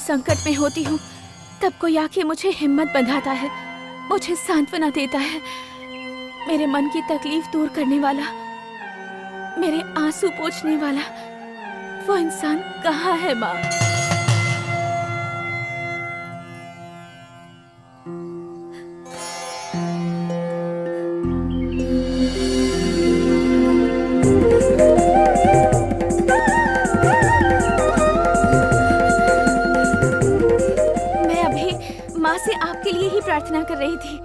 संकट में होती हूँ तब कोई आके मुझे हिम्मत बंधाता है, मुझे सांत्वना देता है। मेरे मन की तकलीफ दूर करने वाला, मेरे आंसू पोंछने वाला वो इंसान कहाँ है माँ? से आपके लिए ही प्रार्थना कर रही थी।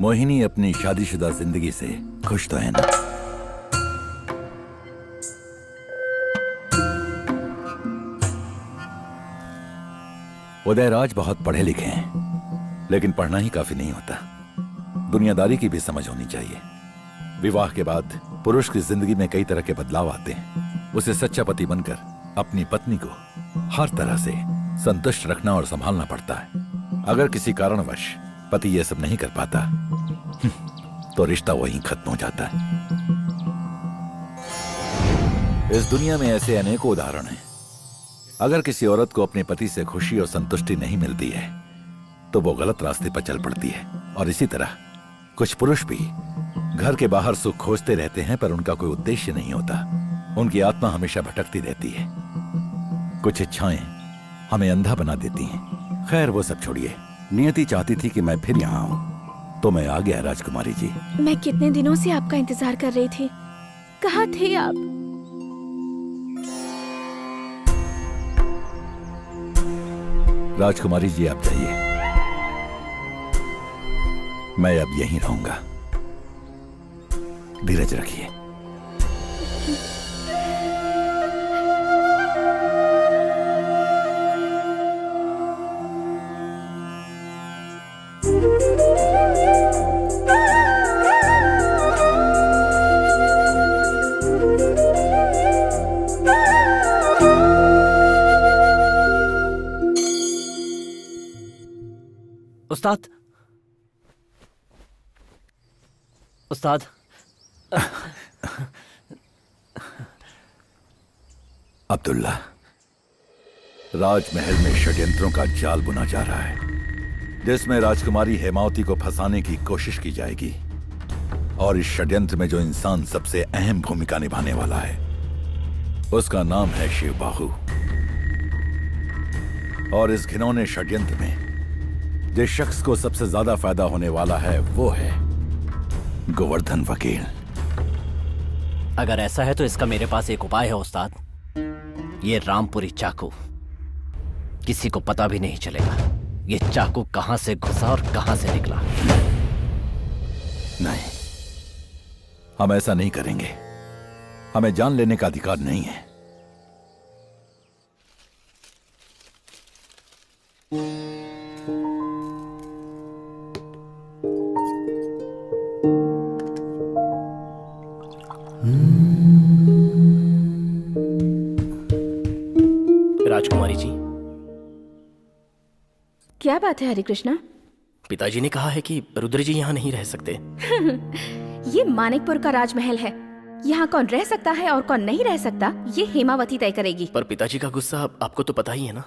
मोहिनी अपनी शादीशुदा जिंदगी से खुश तो है ना? उदयराज बहुत पढ़े लिखे हैं, लेकिन पढ़ना ही काफी नहीं होता। दुनियादारी की भी समझ होनी चाहिए। विवाह के बाद पुरुष की जिंदगी में कई तरह के बदलाव आते हैं। उसे सच्चा पति बनकर अपनी पत्नी को हर तरह से संतुष्ट रखना और संभालना पड़ता है। अगर किसी कारणवश पति ये सब नहीं कर पाता तो रिश्ता वहीं खत्म हो जाता है। इस दुनिया में ऐसे अनेकों उदाहरण हैं। अगर किसी औरत को अपने पति से खुशी और संतुष्टि नहीं मिलती है तो वो गलत रास्ते पर चल पड़ती है। और इसी तरह कुछ पुरुष भी घर के बाहर सुख खोजते रहते हैं, पर उनका कोई उद्देश्य नहीं होता। उनकी आत्मा हमेशा भटकती रहती है। कुछ इच्छाएं हमें अंधा बना देती हैं। खैर वो सब छोड़िए। नियति चाहती थी कि मैं फिर यहाँ आऊं, तो मैं आ गया राजकुमारी जी। मैं कितने दिनों से आपका इंतजार कर रही थी। कहाँ थे आप? राजकुमारी जी आप जाइए, मैं अब यहीं रहूंगा। धीरज रखिए। उस्ताद, उस्ताद। अब्दुल्ला, राजमहल में षड्यंत्रों का जाल बुना जा रहा है, जिसमें राजकुमारी हेमावती को फंसाने की कोशिश की जाएगी। और इस षड्यंत्र में जो इंसान सबसे अहम भूमिका निभाने वाला है उसका नाम है शिवबाहु। और इस घिनौने षड्यंत्र में जिस शख्स को सबसे ज्यादा फायदा होने वाला है वो है गोवर्धन वकील। अगर ऐसा है तो इसका मेरे पास एक उपाय है उस्ताद। ये रामपुरी चाकू किसी को पता भी नहीं चलेगा ये चाकू कहां से घुसा और कहां से निकला। नहीं, हम ऐसा नहीं करेंगे। हमें जान लेने का अधिकार नहीं है। राजकुमारी जी, क्या बात है हरिकृष्णा? पिताजी ने कहा है कि रुद्र जी यहाँ नहीं रह सकते। ये मानिकपुर का राजमहल है। यहाँ कौन रह सकता है और कौन नहीं रह सकता ये हेमावती तय करेगी। पर पिताजी का गुस्सा आपको तो पता ही है ना।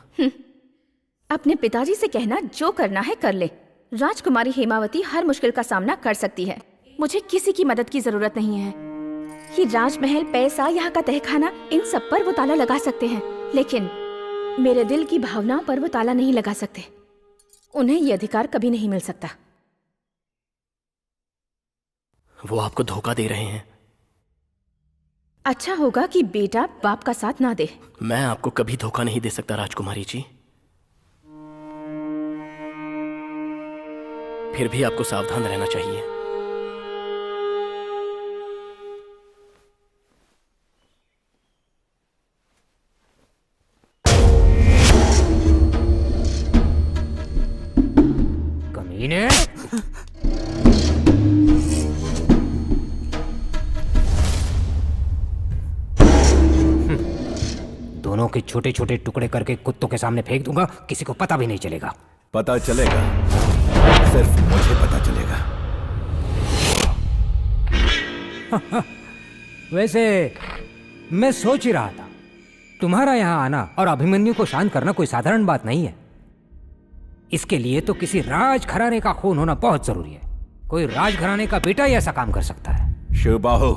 अपने पिताजी से कहना जो करना है कर ले। राजकुमारी हेमावती हर मुश्किल का सामना कर सकती है। मुझे किसी की मदद की जरूरत नहीं है। ये राजमहल, पैसा, यहाँ का तहखाना, इन सब पर वो ताला लगा सकते हैं, लेकिन मेरे दिल की भावनाओं पर वो ताला नहीं लगा सकते। उन्हें ये अधिकार कभी नहीं मिल सकता। वो आपको धोखा दे रहे हैं। अच्छा होगा कि बेटा बाप का साथ ना दे। मैं आपको कभी धोखा नहीं दे सकता राजकुमारी जी। फिर भी आपको सावधान रहना चाहिए। कमीने! दोनों के छोटे छोटे टुकड़े करके कुत्तों के सामने फेंक दूंगा, किसी को पता भी नहीं चलेगा। पता चलेगा, सिर्फ मुझे पता चलेगा। वैसे मैं सोच ही रहा था, तुम्हारा यहाँ आना और अभिमन्यु को शांत करना कोई साधारण बात नहीं है। इसके लिए तो किसी राजघराने का खून होना बहुत जरूरी है। कोई राजघराने का बेटा ही ऐसा काम कर सकता है। शिवबाहु,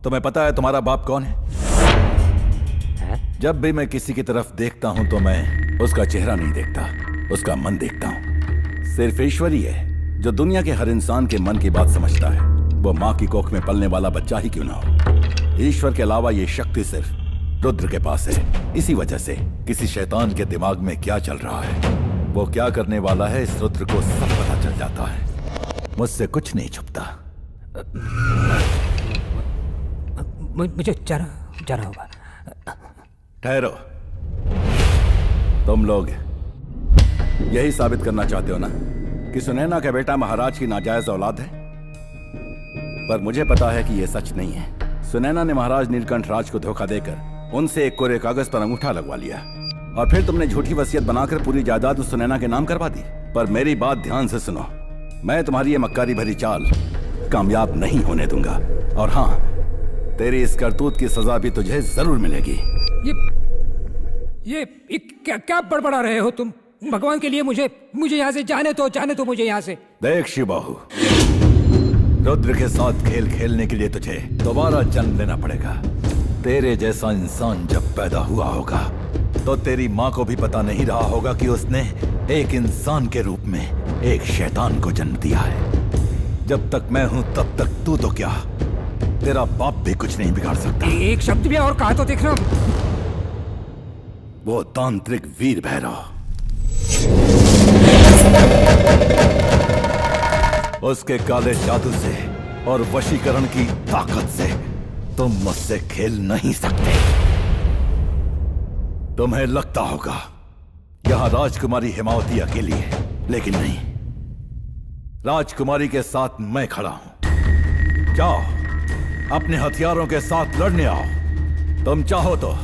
तुम्हें पता है तुम्हारा बाप कौन है? जब भी मैं किसी की तरफ देखता हूं तो मैं उसका चेहरा नहीं देखता, उसका मन देखता हूं। सिर्फ ईश्वर ही है जो दुनिया के हर इंसान के मन की बात समझता है, वो माँ की कोख में पलने वाला बच्चा ही क्यों ना हो। ईश्वर के अलावा ये शक्ति सिर्फ रुद्र के पास है। इसी वजह से किसी शैतान के दिमाग में क्या चल रहा है, वो क्या करने वाला है, इस रुद्र को सब पता चल जाता है। मुझसे कुछ नहीं छुपता। मुझे जाना होगा। ठहरो, तुम लोग यही साबित करना चाहते हो ना कि सुनैना का बेटा महाराज की नाजायज औलाद है? पर मुझे पता है कि यह सच नहीं है। सुनैना ने महाराज नीलकंठ राज को धोखा देकर उनसे एक कोरे कागज पर अंगूठा लगवा लिया और फिर तुमने झूठी वसीयत बनाकर पूरी जायदाद सुनैना के नाम करवा दी। पर मेरी बात ध्यान से सुनो, मैं तुम्हारी ये मक्कारी भरी चाल कामयाब नहीं होने दूंगा। और हाँ, तेरी इस करतूत की सजा भी तुझे जरूर मिलेगी। ये क्या बड़बड़ा रहे हो तुम? भगवान के लिए मुझे यहाँ से जाने तो मुझे यहाँ से। देख शिवबाहु, रुद्र के साथ खेल खेलने के लिए तुझे दोबारा जन्म लेना पड़ेगा। तेरे जैसा इंसान जब पैदा हुआ होगा तो तेरी माँ को भी पता नहीं रहा होगा कि उसने एक इंसान के रूप में एक शैतान को जन्म दिया है। जब तक मैं हूं तब तक तू तो क्या, तेरा बाप भी कुछ नहीं बिगाड़ सकता। एक शब्द भी और कहा तो देखना। वो तांत्रिक वीर भैरव, उसके काले जादू से और वशीकरण की ताकत से तुम मुझसे खेल नहीं सकते। तुम्हें लगता होगा यहां राजकुमारी हेमावती अकेली है, लेकिन नहीं, राजकुमारी के साथ मैं खड़ा हूं। जाओ, अपने हथियारों के साथ लड़ने आओ। तुम चाहो तो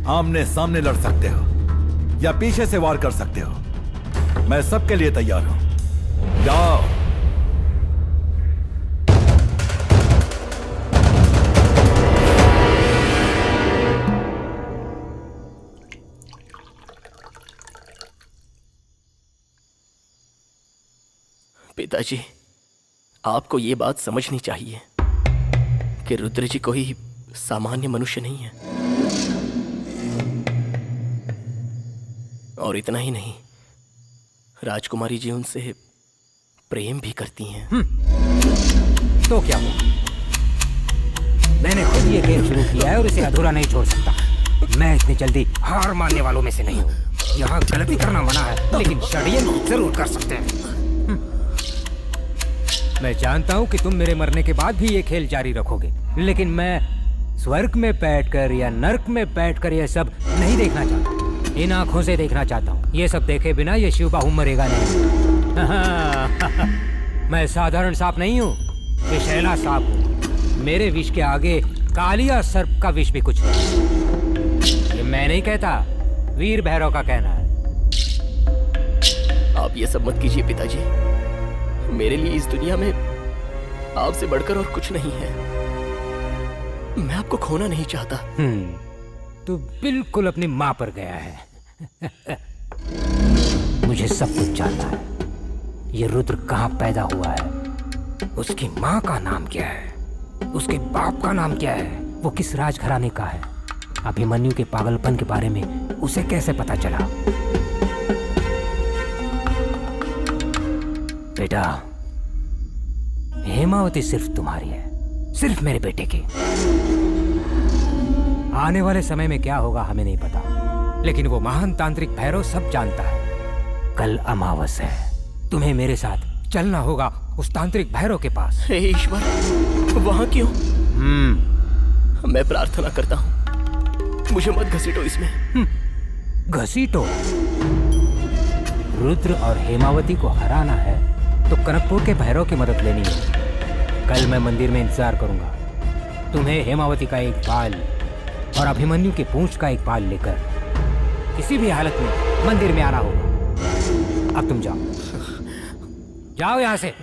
आमने सामने लड़ सकते हो या पीछे से वार कर सकते हो। मैं सबके लिए तैयार हूं। जाओ। पिताजी, आपको ये बात समझनी चाहिए कि रुद्र जी कोई सामान्य मनुष्य नहीं है। और इतना ही नहीं, राजकुमारी जी उनसे प्रेम भी करती हैं। तो क्या हुआ? मैंने खुद ये खेल शुरू किया है और इसे अधूरा नहीं छोड़ सकता। मैं इतनी जल्दी हार मानने वालों में से नहीं हूँ। यहाँ गलती करना मना है, लेकिन षड्यंत्र जरूर कर सकते हैं। मैं जानता हूँ कि तुम मेरे मरने के बाद भी ये खेल जारी रखोगे, लेकिन मैं स्वर्ग में बैठकर या नर्क में बैठकर ये सब नहीं देखना चाहता। इन आंखों से देखना चाहता हूँ। ये सब देखे बिना ये शिवबाहु मरेगा नहीं। मैं साधारण सांप नहीं हूँ, विषैला सांप हूँ। मेरे विष के आगे कालिया सर्प का विष भी कुछ नहीं। ये मैं नहीं कहता, वीर भैरव का कहना है। आप ये सब मत कीजिए पिताजी। मेरे लिए इस दुनिया में आपसे बढ़कर और कुछ नहीं है। मैं आपको खोना नहीं चाहता। तू बिल्कुल अपनी माँ पर गया है। मुझे सब कुछ जानना है। ये रुद्र कहाँ पैदा हुआ है, उसकी माँ का नाम क्या है, उसके बाप का नाम क्या है, वो किस राजघराने का है, अभिमन्यु के पागलपन के बारे में उसे कैसे पता चला। बेटा, हेमावती सिर्फ तुम्हारी है, सिर्फ मेरे बेटे की। आने वाले समय में क्या होगा हमें नहीं पता, लेकिन वो महान तांत्रिक भैरव सब जानता है। कल अमावस है, तुम्हें मेरे साथ चलना होगा उस तांत्रिक भैरव के पास। हे ईश्वर, वहां क्यों? मैं प्रार्थना करता हूँ, मुझे मत घसीटो इसमें। घसीटो? रुद्र और हेमावती को हराना है तो कनकपुर के भैरव की मदद लेनी है। कल मैं मंदिर में इंतजार करूंगा। तुम्हें हेमावती का एक बाल और अभिमन्यु की पूंछ का एक बाल लेकर किसी भी हालत में मंदिर में आना होगा। अब तुम जाओ, जाओ यहां से।